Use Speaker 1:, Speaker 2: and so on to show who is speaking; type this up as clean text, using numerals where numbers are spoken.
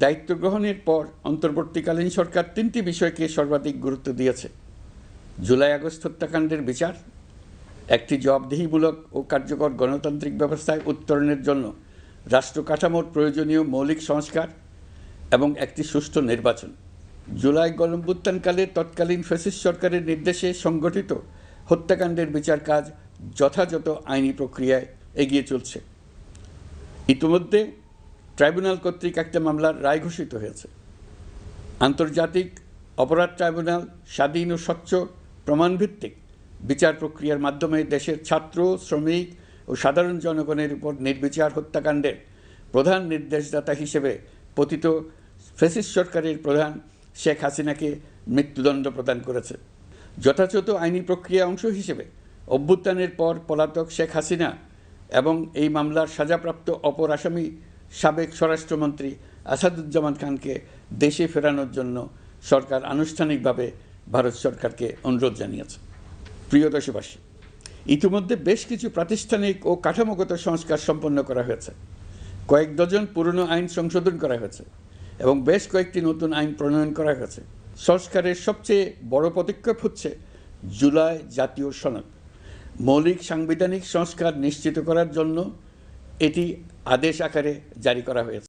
Speaker 1: দায়িত্ব গ্রহণের পর অন্তর্বর্তীকালীন সরকার তিনটি বিষয়কে সর্বাধিক গুরুত্ব দিয়েছে: জুলাই আগস্ট হত্যাকাণ্ডের বিচার, একটি জবাবদিহিমূলক ও কার্যকর গণতান্ত্রিক ব্যবস্থায় উত্তরণের জন্য রাষ্ট্র কাঠামোর প্রয়োজনীয় মৌলিক সংস্কার এবং একটি সুষ্ঠু নির্বাচন। জুলাই গণঅভ্যুত্থানকালে তৎকালীন ফ্যাসিস্ট সরকারের নির্দেশে সংগঠিত হত্যাকাণ্ডের বিচার কাজ যথাযথ আইনি প্রক্রিয়ায় এগিয়ে চলছে। ইতিমধ্যে ট্রাইব্যুনাল কর্তৃক একটা মামলার রায় ঘোষিত হয়েছে। আন্তর্জাতিক অপরাধ ট্রাইব্যুনাল স্বাধীন ও স্বচ্ছ প্রমাণভিত্তিক বিচার প্রক্রিয়ার মাধ্যমে দেশের ছাত্র, শ্রমিক ও সাধারণ জনগণের উপর নির্বিচার হত্যাকাণ্ডের প্রধান নির্দেশদাতা হিসেবে পতিত ফ্যাসিস্ট সরকারের প্রধান শেখ হাসিনাকে মৃত্যুদণ্ড প্রদান করেছে। যথাযথ আইনি প্রক্রিয়া অংশ হিসেবে অভ্যুত্থানের পর পলাতক শেখ হাসিনা এবং এই মামলার সাজাপ্রাপ্ত অপর আসামি সাবেক স্বরাষ্ট্রমন্ত্রী আসাদুজ্জামান খানকে দেশে ফেরানোর জন্য সরকার আনুষ্ঠানিকভাবে ভারত সরকারকে অনুরোধ জানিয়েছে। প্রিয় দেশবাসী, ইতিমধ্যে বেশ কিছু প্রাতিষ্ঠানিক ও কাঠামোগত সংস্কার সম্পন্ন করা হয়েছে। কয়েক ডজন পুরনো আইন সংশোধন করা হয়েছে এবং বেশ কয়েকটি নতুন আইন প্রণয়ন করা হয়েছে। সংস্কারের সবচেয়ে বড় পদক্ষেপ হচ্ছে জুলাই জাতীয় সনদ। মৌলিক সাংবিধানিক সংস্কার নিশ্চিত করার জন্য এটি আদেশ আকারে জারি করা হয়েছে।